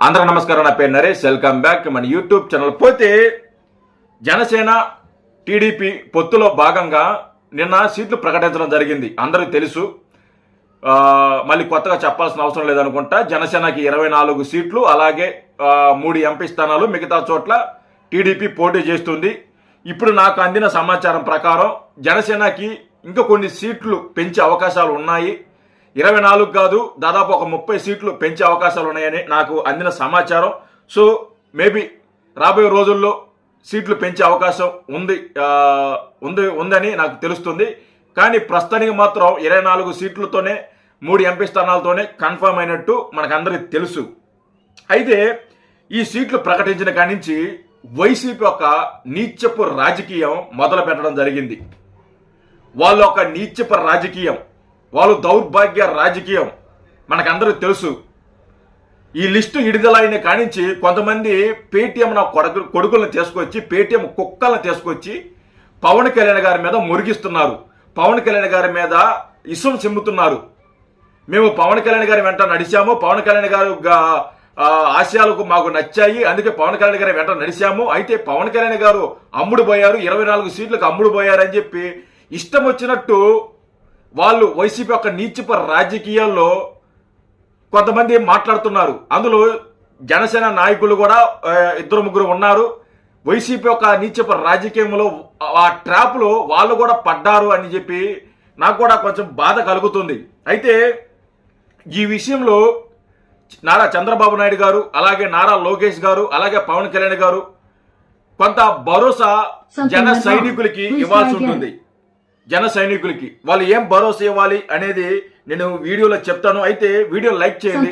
అందరూ నమస్కారం. నా పేరు నరేష్. వెల్కమ్ బ్యాక్ మన యూట్యూబ్ ఛానల్. పోతే జనసేన టీడీపీ పొత్తులో భాగంగా నిన్న సీట్లు ప్రకటించడం జరిగింది. అందరికీ తెలుసు, మళ్ళీ కొత్తగా చెప్పాల్సిన అవసరం లేదనుకుంటా. జనసేనకి 24 సీట్లు, అలాగే 3 ఎంపీ స్థానాలు, మిగతా చోట్ల టీడీపీ పోటీ చేస్తుంది. ఇప్పుడు నాకు అందిన సమాచారం ప్రకారం జనసేనకి ఇంకా కొన్ని సీట్లు పెంచే అవకాశాలు ఉన్నాయి. 24 కాదు, దాదాపు ఒక 30 సీట్లు పెంచే అవకాశాలు ఉన్నాయని నాకు అందిన సమాచారం. సో మేబీ రాబోయే రోజుల్లో సీట్లు పెంచే అవకాశం ఉందని నాకు తెలుస్తుంది. కానీ ప్రస్తుతానికి మాత్రం 24 సీట్లతోనే 3 ఎంపీ స్థానాలతోనే కన్ఫర్మ్ అయినట్టు మనకందరికీ తెలుసు. అయితే ఈ సీట్లు ప్రకటించిన కాడి నుంచి వైసీపీ ఒక నీచపు రాజకీయం మొదలు పెట్టడం జరిగింది. వాళ్ళు ఒక నీచపు రాజకీయం, వాళ్ళు దౌర్భాగ్య రాజకీయం మనకందరూ తెలుసు. ఈ లిస్టు విడుదలైన కానించి కొంతమంది పేటీఎం నా కొడుకులను తీసుకొచ్చి, పేటీఎం కుక్కలను తీసుకొచ్చి పవన్ కళ్యాణ్ గారి మీద మురిగిస్తున్నారు. పవన్ కళ్యాణ్ గారి మీద ఇసం చెమ్ముతున్నారు. మేము పవన్ కళ్యాణ్ గారి వెంట నడిచాము, పవన్ కళ్యాణ్ గారు ఆశయాలకు మాకు నచ్చాయి, అందుకే పవన్ కళ్యాణ్ గారి వెంట నడిచాము. అయితే పవన్ కళ్యాణ్ గారు అమ్ముడు పోయారు, 24 సీట్లకు అమ్ముడు పోయారు అని చెప్పి ఇష్టం వచ్చినట్టు వాళ్ళు వైసీపీ యొక్క నీచప రాజకీయాల్లో కొంతమంది మాట్లాడుతున్నారు. అందులో జనసేన నాయకులు కూడా 2-3 ఉన్నారు. వైసీపీ యొక్క నీచప రాజకీయంలో ఆ ట్రాప్లో వాళ్ళు కూడా పడ్డారు అని చెప్పి నాకు కూడా కొంచెం బాధ కలుగుతుంది. అయితే ఈ విషయంలో నారా చంద్రబాబు నాయుడు గారు, అలాగే నారా లోకేష్ గారు, అలాగే పవన్ కళ్యాణ్ గారు కొంత భరోసా జన సైనికులకి ఇవ్వాల్సి ఉంటుంది. జన సైనికులకి వాళ్ళు ఏం భరోసా ఇవ్వాలి అనేది నేను వీడియోలో చెప్తాను. అయితే వీడియో లైక్ చేయండి,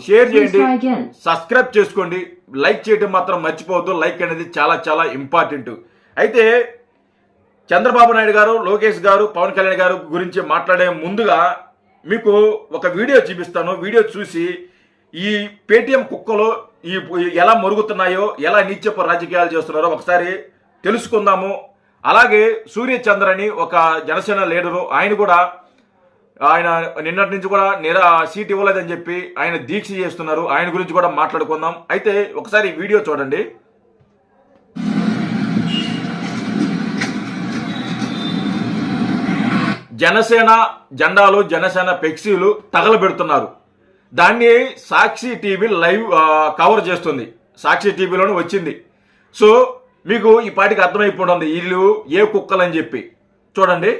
షేర్ చేయండి, సబ్స్క్రైబ్ చేసుకోండి. లైక్ చేయడం మాత్రం మర్చిపోవద్దు. లైక్ అనేది చాలా చాలా ఇంపార్టెంట్. అయితే చంద్రబాబు నాయుడు గారు, లోకేష్ గారు, పవన్ కళ్యాణ్ గారు గురించి మాట్లాడే ముందుగా మీకు ఒక వీడియో చూపిస్తాను. వీడియో చూసి ఈ పేటీఎం కుక్కలు ఎలా మరుగుతున్నాయో, ఎలా నీచపు రాజకీయాలు చేస్తున్నారో ఒకసారి తెలుసుకుందాము. అలాగే సూర్యచంద్ర అని ఒక జనసేన లీడరు, ఆయన నిన్నటి నుంచి కూడా సీట్ ఇవ్వలేదని చెప్పి ఆయన దీక్ష చేస్తున్నారు. ఆయన గురించి కూడా మాట్లాడుకుందాం. అయితే ఒకసారి వీడియో చూడండి. జనసేన జెండాలు, జనసేన ఫ్లెక్సీలు తగలబెడుతున్నారు. దాన్ని సాక్షి టీవీ లైవ్ కవర్ చేస్తుంది. సాక్షి టీవీలోనే వచ్చింది. సో మీకు ఈ పాటికి అర్థమైపోతుంది వీళ్ళు ఏ కుక్కలని చెప్పి. చూడండి.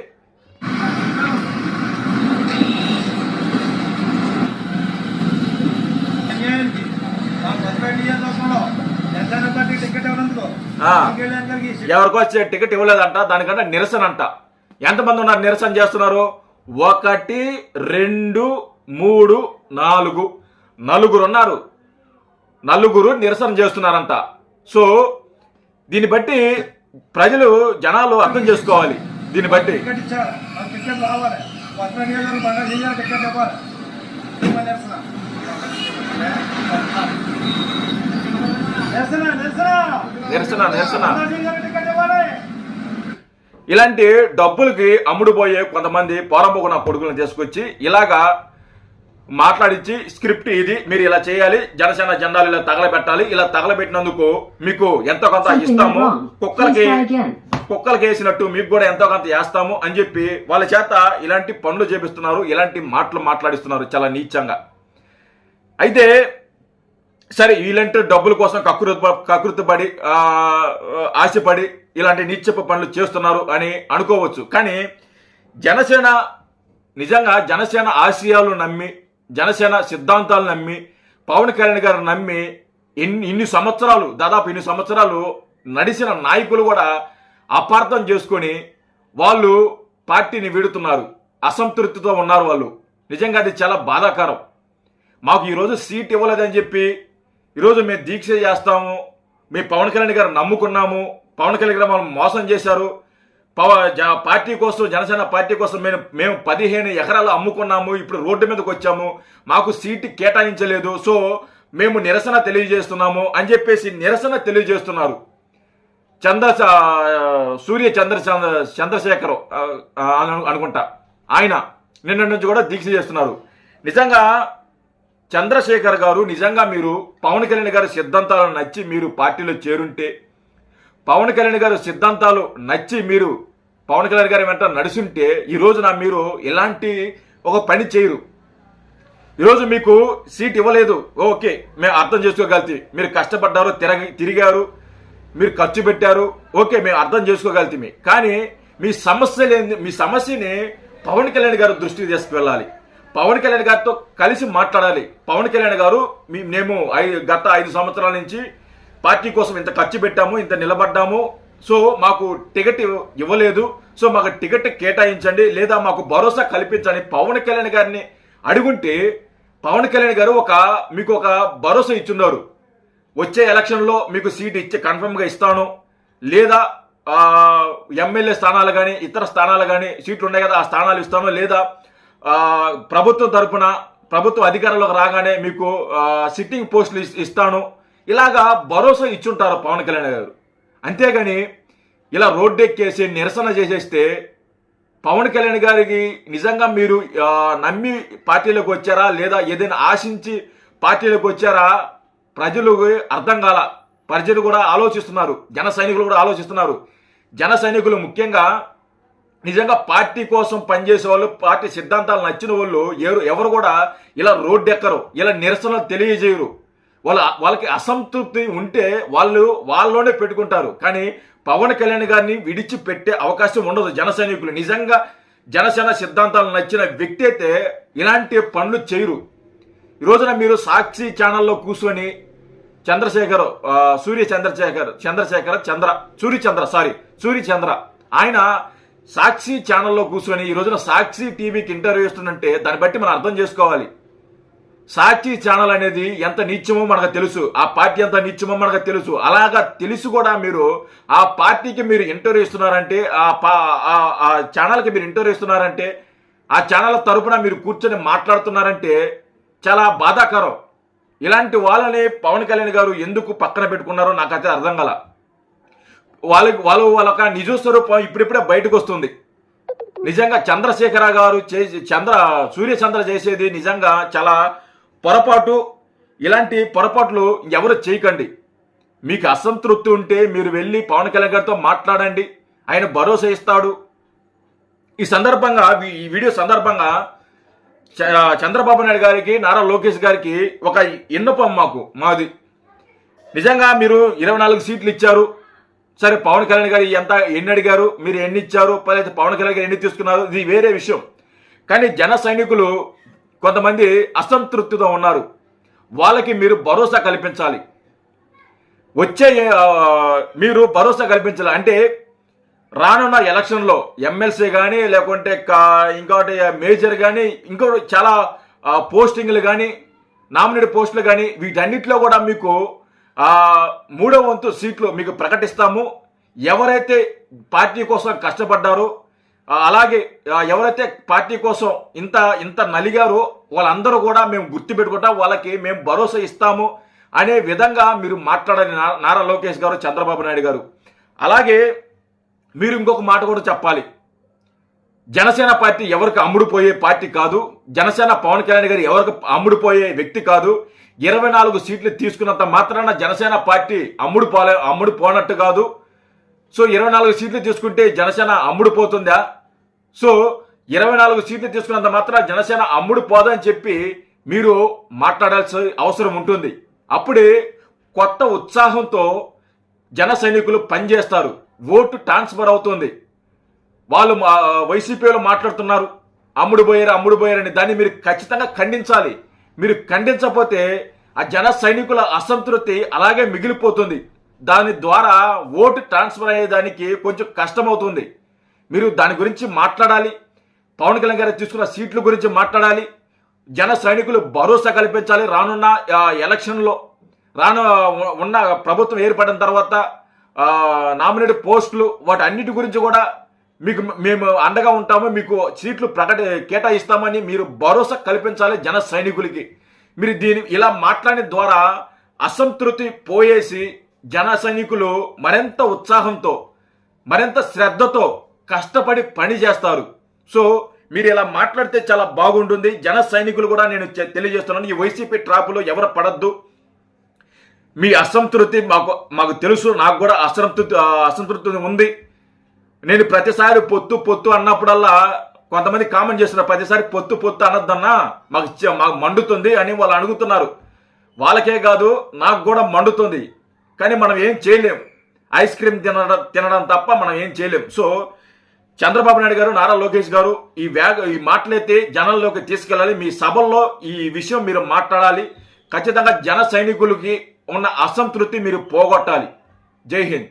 ఎవరికో వచ్చే టికెట్ ఇవ్వలేదంట, దానికంటే నిరసన అంట. ఎంతమంది ఉన్నారు నిరసన చేస్తున్నారు? 1, 2, 3, 4 నలుగురు ఉన్నారు. నలుగురు నిరసన చేస్తున్నారంట. సో దీన్ని బట్టి ప్రజలు, జనాలు అర్థం చేసుకోవాలి. దీన్ని బట్టి నిరసన ఇలాంటి డబ్బులకి అమ్ముడుపోయే కొంతమంది పోరంబోగున కొడుకులను తీసుకొచ్చి ఇలాగా మాట్లాడించి స్క్రిప్ట్ ఇది, మీరు ఇలా చేయాలి, జనసేన జెండాలు ఇలా తగలబెట్టాలి, ఇలా తగలబెట్టినందుకు మీకు ఎంతో కొంత ఇస్తాము, కుక్కలకి వేసినట్టు మీకు కూడా ఎంతో కొంత వేస్తాము అని చెప్పి వాళ్ళ చేత ఇలాంటి పనులు చేపిస్తున్నారు, ఇలాంటి మాటలు మాట్లాడిస్తున్నారు చాలా నీచంగా. అయితే సరే, ఇలాంటి డబ్బుల కోసం కకృతిపడి ఆశపడి ఇలాంటి నీచపు పనులు చేస్తున్నారు అని అనుకోవచ్చు. కానీ జనసేన నిజంగా జనసేన ఆశయాలు నమ్మి, జనసేన సిద్ధాంతాలు నమ్మి, పవన్ కళ్యాణ్ గారు నమ్మి ఇన్ని సంవత్సరాలు, దాదాపు ఇన్ని సంవత్సరాలు నడిచిన నాయకులు కూడా అపార్థం చేసుకొని వాళ్ళు పార్టీని వీడుతున్నారు. అసంతృప్తితో ఉన్నారు వాళ్ళు. నిజంగా అది చాలా బాధాకరం. మాకు ఈరోజు సీట్ ఇవ్వలేదని చెప్పి ఈరోజు మేము దీక్ష చేస్తాము, మేము పవన్ కళ్యాణ్ గారు నమ్ముకున్నాము, పవన్ కళ్యాణ్ గారు మనం మోసం చేశారు, పార్టీ కోసం, జనసేన పార్టీ కోసం మేము 15 ఎకరాలు అమ్ముకున్నాము, ఇప్పుడు రోడ్డు మీదకి వచ్చాము, మాకు సీటు కేటాయించలేదు, సో మేము నిరసన తెలియజేస్తున్నాము అని చెప్పేసి నిరసన తెలియజేస్తున్నారు. చంద్రశేఖర్ అనుకుంటా, ఆయన నిన్న నుంచి కూడా దీక్ష చేస్తున్నారు. నిజంగా చంద్రశేఖర్ గారు నిజంగా మీరు పవన్ కళ్యాణ్ గారి సిద్ధాంతాలను నచ్చి మీరు పార్టీలో చేరుంటే, పవన్ కళ్యాణ్ గారి సిద్ధాంతాలు నచ్చి మీరు పవన్ కళ్యాణ్ గారి వెంట నడుచుంటే ఈ రోజున మీరు ఇలాంటి ఒక పని చేయరు. ఈరోజు మీకు సీట్ ఇవ్వలేదు, ఓకే, మేము అర్థం చేసుకోగలుగుతాం. మీరు కష్టపడ్డారు, తిరిగారు, మీరు ఖర్చు పెట్టారు, ఓకే, మేము అర్థం చేసుకోగలుగుతాం. కానీ మీ సమస్యని పవన్ కళ్యాణ్ గారు దృష్టికి తీసుకువెళ్ళాలి. పవన్ కళ్యాణ్ గారితో కలిసి మాట్లాడాలి. పవన్ కళ్యాణ్ గారు మేము గత 5 సంవత్సరాల నుంచి పార్టీ కోసం ఇంత ఖర్చు పెట్టాము, ఇంత నిలబడ్డాము, సో మాకు టికెట్ ఇవ్వలేదు, సో మాకు టికెట్ కేటాయించండి లేదా మాకు భరోసా కల్పించండి పవన్ కళ్యాణ్ గారిని అడుగుంటే, పవన్ కళ్యాణ్ గారు మీకు ఒక భరోసా ఇచ్చున్నారు. వచ్చే ఎలక్షన్లో మీకు సీట్ ఇచ్చి కన్ఫర్మ్గా ఇస్తాను, లేదా ఎమ్మెల్యే స్థానాలు కానీ ఇతర స్థానాలు కానీ సీట్లు ఉన్నాయి కదా, ఆ స్థానాలు ఇస్తాను, లేదా ప్రభుత్వం తరఫున ప్రభుత్వం అధికారంలోకి రాగానే మీకు సిట్టింగ్ పోస్టులు ఇస్తాను, ఇలాగా భరోసా ఇచ్చుంటారు పవన్ కళ్యాణ్ గారు. అంతేగాని ఇలా రోడ్డెక్కేసి నిరసన చేసేస్తే పవన్ కళ్యాణ్ గారికి నిజంగా మీరు నమ్మి పార్టీలోకి వచ్చారా లేదా ఏదైనా ఆశించి పార్టీలోకి వచ్చారా ప్రజలకు అర్థం కాల. ప్రజలు కూడా ఆలోచిస్తున్నారు, జన సైనికులు కూడా ఆలోచిస్తున్నారు. జన సైనికులు ముఖ్యంగా నిజంగా పార్టీ కోసం పనిచేసే వాళ్ళు, పార్టీ సిద్ధాంతాలు నచ్చిన వాళ్ళు ఎవరు కూడా ఇలా రోడ్డెక్కరు, ఇలా నిరసనలు తెలియజేయరు. వాళ్ళకి అసంతృప్తి ఉంటే వాళ్ళలోనే పెట్టుకుంటారు. కానీ పవన్ కళ్యాణ్ గారిని విడిచిపెట్టే అవకాశం ఉండదు. జన సైనికులు నిజంగా జనసేన సిద్ధాంతాలు నచ్చిన వ్యక్తి అయితే ఇలాంటి పనులు చేయరు. ఈ రోజున మీరు సాక్షి ఛానల్లో కూర్చొని సూర్యచంద్ర ఆయన సాక్షి ఛానల్లో కూర్చొని ఈ రోజున సాక్షి టీవీకి ఇంటర్వ్యూ ఇస్తుందంటే దాన్ని బట్టి మనం అర్థం చేసుకోవాలి. సాక్షి ఛానల్ అనేది ఎంత నీచమో మనకు తెలుసు, ఆ పార్టీ ఎంత నీచమో మనకు తెలుసు. అలాగా తెలిసి కూడా మీరు ఆ పార్టీకి మీరు ఇంటర్వ్యూ ఇస్తున్నారంటే, ఆ ఛానల్కి మీరు ఇంటర్వ్యూ ఇస్తున్నారంటే, ఆ ఛానల్ తరపున మీరు కూర్చొని మాట్లాడుతున్నారంటే చాలా బాధాకరం. ఇలాంటి వాళ్ళని పవన్ కళ్యాణ్ గారు ఎందుకు పక్కన పెట్టుకున్నారో నాకైతే అర్థం కాల. వాళ్ళ నిజస్వరూపం ఇప్పుడిప్పుడే బయటకు వస్తుంది. నిజంగా చంద్రశేఖర గారు సూర్యచంద్ర చేసేది నిజంగా చాలా పొరపాటు. ఇలాంటి పొరపాట్లు ఎవరు చేయకండి. మీకు అసంతృప్తి ఉంటే మీరు వెళ్ళి పవన్ కళ్యాణ్ గారితో మాట్లాడండి, ఆయన భరోసా ఇస్తాడు. ఈ వీడియో సందర్భంగా చంద్రబాబు నాయుడు గారికి, నారా లోకేష్ గారికి ఒక విన్నపం మాది. నిజంగా మీరు 24 సీట్లు ఇచ్చారు, సరే పవన్ కళ్యాణ్ గారు ఎన్ని అడిగారు, మీరు ఎన్ని ఇచ్చారు, పవన్ కళ్యాణ్ గారు ఎన్ని తీసుకున్నారు, ఇది వేరే విషయం. కానీ జన సైనికులు కొంతమంది అసంతృప్తితో ఉన్నారు. వాళ్ళకి మీరు భరోసా కల్పించాలి. మీరు భరోసా కల్పించాలి అంటే రానున్న ఎలక్షన్లో ఎమ్మెల్సీ కానీ లేకుంటే ఇంకోటి మేజర్ కానీ ఇంకోటి చాలా పోస్టింగ్లు కానీ నామినేట్ పోస్టులు కానీ వీటన్నిటిలో కూడా మీకు 3వ వంతు సీట్లు మీకు ప్రకటిస్తాము. ఎవరైతే పార్టీ కోసం కష్టపడ్డారో, అలాగే ఎవరైతే పార్టీ కోసం ఇంత నలిగారో వాళ్ళందరూ కూడా మేము గుర్తుపెట్టుకుంటాం, వాళ్ళకి మేము భరోసా ఇస్తాము అనే విధంగా మీరు మాట్లాడాలి నారా లోకేష్ గారు, చంద్రబాబు నాయుడు గారు. అలాగే మీరు ఇంకొక మాట కూడా చెప్పాలి. జనసేన పార్టీ ఎవరికి అమ్ముడుపోయే పార్టీ కాదు. జనసేన పవన్ కళ్యాణ్ గారు ఎవరికి అమ్ముడుపోయే వ్యక్తి కాదు. 24 సీట్లు తీసుకున్నంత మాత్రాన జనసేన పార్టీ అమ్ముడుపోనట్టు కాదు. సో 24 సీట్లు తీసుకుంటే జనసేన అమ్ముడుపోతుందా? సో 24 సీట్లు తీసుకున్నంత మాత్రం జనసేన అమ్ముడుపోదని చెప్పి మీరు మాట్లాడాల్సిన అవసరం ఉంటుంది. అప్పుడే కొత్త ఉత్సాహంతో జన సైనికులు పనిచేస్తారు, ఓటు ట్రాన్స్ఫర్ అవుతుంది. వాళ్ళు వైసీపీలో మాట్లాడుతున్నారు అమ్ముడుపోయారని, దాన్ని మీరు ఖచ్చితంగా ఖండించాలి. మీరు ఖండించకపోతే ఆ జన సైనికుల అసంతృప్తి అలాగే మిగిలిపోతుంది. దాని ద్వారా ఓటు ట్రాన్స్ఫర్ అయ్యేదానికి కొంచెం కష్టమవుతుంది. మీరు దాని గురించి మాట్లాడాలి. పవన్ కళ్యాణ్ గారు తీసుకున్న సీట్ల గురించి మాట్లాడాలి. జన సైనికులు భరోసా కల్పించాలి. రానున్న ఎలక్షన్లో ఉన్న ప్రభుత్వం ఏర్పడిన తర్వాత నామినేట్ పోస్టులు వాటన్నిటి గురించి కూడా మేము అండగా ఉంటాము, మీకు సీట్లు కేటాయిస్తామని మీరు భరోసా కల్పించాలి జన సైనికులకి. మీరు ఇలా మాట్లాడిన ద్వారా అసంతృప్తి పోయేసి జన సైనికులు మరింత ఉత్సాహంతో మరింత శ్రద్ధతో కష్టపడి పని చేస్తారు. సో మీరు ఇలా మాట్లాడితే చాలా బాగుంటుంది. జన సైనికులు కూడా నేను తెలియజేస్తున్నాను, ఈ వైసీపీ ట్రాపులో ఎవరు పడద్దు. మీ అసంతృప్తి మాకు తెలుసు, నాకు కూడా అసంతృప్తి ఉంది. నేను ప్రతిసారి పొత్తు అన్నప్పుడల్లా కొంతమంది కామెంట్ చేస్తున్నారు, ప్రతిసారి పొత్తు అనొద్దన్నా మాకు మండుతుంది అని వాళ్ళు అడుగుతున్నారు. వాళ్ళకే కాదు, నాకు కూడా మండుతుంది. కానీ మనం ఏం చేయలేం, ఐస్ క్రీమ్ తినడం తప్ప మనం ఏం చేయలేం. సో చంద్రబాబు నాయుడు గారు, నారా లోకేష్ గారు ఈ మాటలైతే జనంలోకి తీసుకెళ్ళాలి. మీ సభల్లో ఈ విషయం మీరు మాట్లాడాలి. ఖచ్చితంగా జన సైనికులకి ఉన్న అసంతృప్తి మీరు పోగొట్టాలి. జై హింద్.